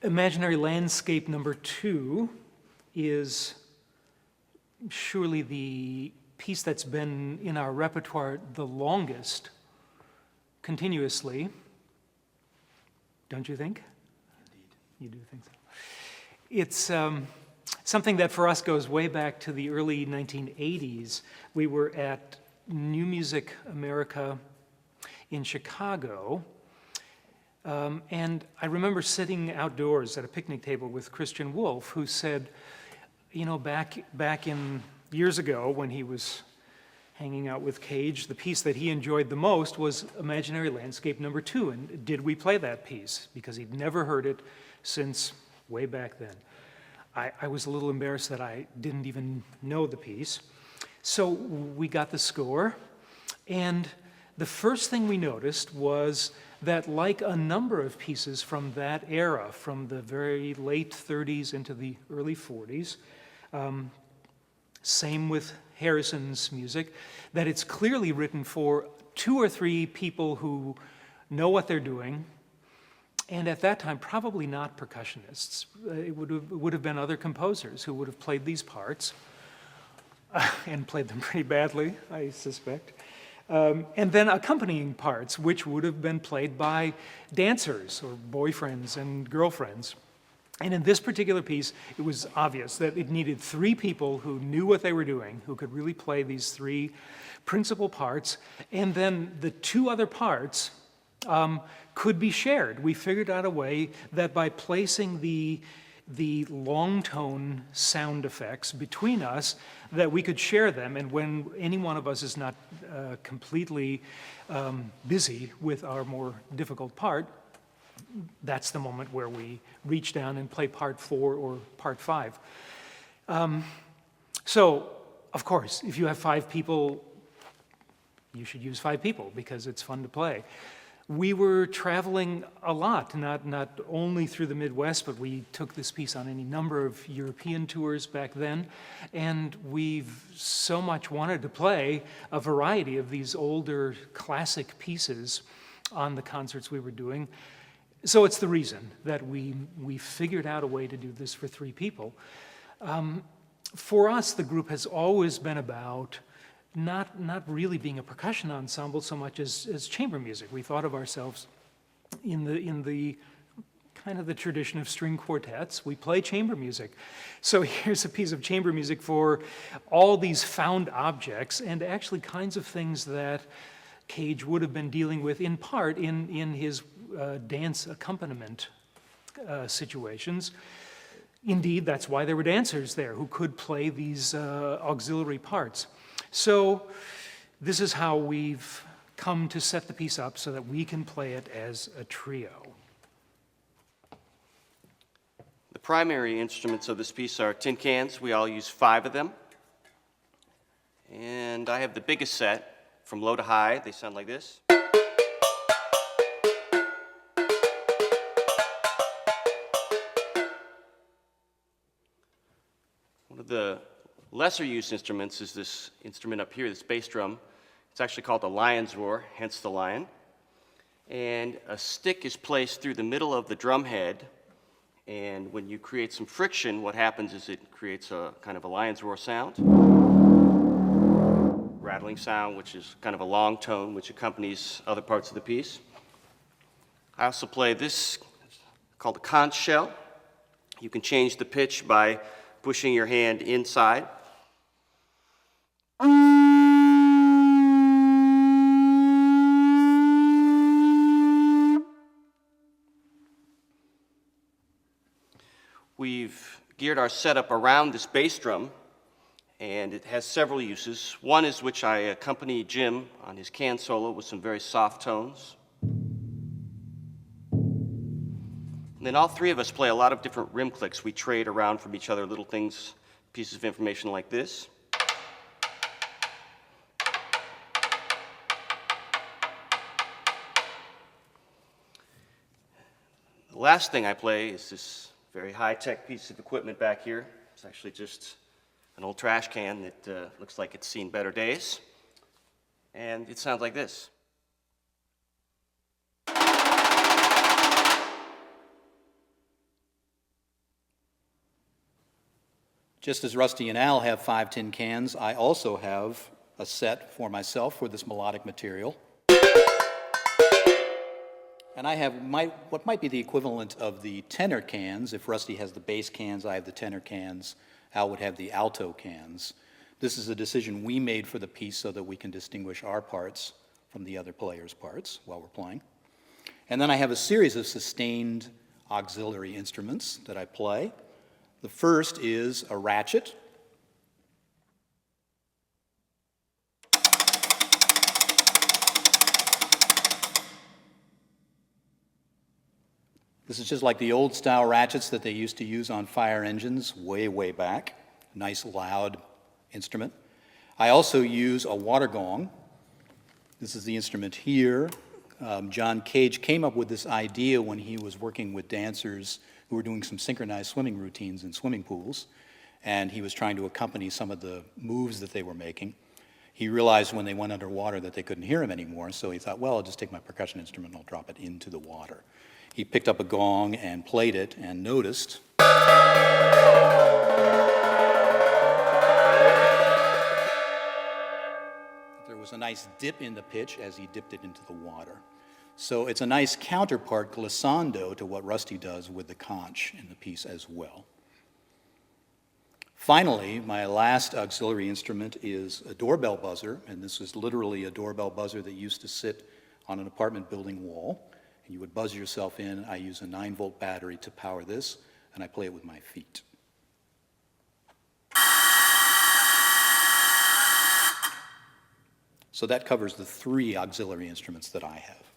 Imaginary Landscape number 2 is surely the piece that's been in our repertoire the longest, continuously. Don't you think? Indeed. You do think so. It's something that for us goes way back to the early 1980s. We were at New Music America in Chicago, and I remember sitting outdoors at a picnic table with Christian Wolff, who said, you know, back in years ago when he was hanging out with Cage, the piece that he enjoyed the most was Imaginary Landscape number 2. And did we play that piece? Because he'd never heard it since way back then. I was a little embarrassed that I didn't even know the piece. So we got the score, and the first thing we noticed was that, like a number of pieces from that era, from the very late 30s into the early 40s, same with Harrison's music, that it's clearly written for 2 or 3 people who know what they're doing, and at that time, probably not percussionists. It would have been other composers who would have played these parts, and played them pretty badly, I suspect. And then accompanying parts, which would have been played by dancers or boyfriends and girlfriends. And in this particular piece, it was obvious that it needed 3 people who knew what they were doing, who could really play these 3 principal parts, and then the 2 other parts could be shared. We figured out a way that by placing the long tone sound effects between us, that we could share them, and when any one of us is not completely busy with our more difficult part, that's the moment where we reach down and play part 4 or part 5. So, of course, if you have 5 people, you should use 5 people because it's fun to play. We were traveling a lot, not only through the Midwest, but we took this piece on any number of European tours back then, and we've so much wanted to play a variety of these older classic pieces on the concerts we were doing. So it's the reason that we figured out a way to do this for 3 people. For us, the group has always been about not really being a percussion ensemble so much as chamber music. We thought of ourselves in the kind of the tradition of string quartets. We play chamber music. So here's a piece of chamber music for all these found objects and actually kinds of things that Cage would have been dealing with in part in his dance accompaniment situations. Indeed, that's why there were dancers there who could play these auxiliary parts. So this is how we've come to set the piece up so that we can play it as a trio. The primary instruments of this piece are tin cans. We all use 5 of them. And I have the biggest set from low to high. They sound like this. One of the lesser used instruments is this instrument up here, this bass drum. It's actually called the lion's roar, hence the lion. And a stick is placed through the middle of the drum head, and when you create some friction, what happens is it creates a kind of a lion's roar sound. Rattling sound, which is kind of a long tone, which accompanies other parts of the piece. I also play this, called the conch shell. You can change the pitch by pushing your hand inside. We've geared our setup around this bass drum, and it has several uses. One is which I accompany Jim on his can solo with some very soft tones. And then all 3 of us play a lot of different rim clicks. We trade around from each other little things, pieces of information like this. The last thing I play is this very high-tech piece of equipment back here. It's actually just an old trash can that looks like it's seen better days. And it sounds like this. Just as Rusty and Al have 5 tin cans, I also have a set for myself for this melodic material. And I have what might be the equivalent of the tenor cans. If Rusty has the bass cans, I have the tenor cans. Al would have the alto cans. This is a decision we made for the piece so that we can distinguish our parts from the other players' parts while we're playing. And then I have a series of sustained auxiliary instruments that I play. The first is a ratchet. This is just like the old style ratchets that they used to use on fire engines way, way back. Nice loud instrument. I also use a water gong. This is the instrument here. John Cage came up with this idea when he was working with dancers who were doing some synchronized swimming routines in swimming pools, and he was trying to accompany some of the moves that they were making. He realized when they went underwater that they couldn't hear him anymore, so he thought, well, I'll just take my percussion instrument and I'll drop it into the water. He picked up a gong and played it and noticed there was a nice dip in the pitch as he dipped it into the water. So it's a nice counterpart glissando to what Rusty does with the conch in the piece as well. Finally, my last auxiliary instrument is a doorbell buzzer, and this is literally a doorbell buzzer that used to sit on an apartment building wall. And you would buzz yourself in. I use a 9-volt battery to power this, and I play it with my feet. So that covers the 3 auxiliary instruments that I have.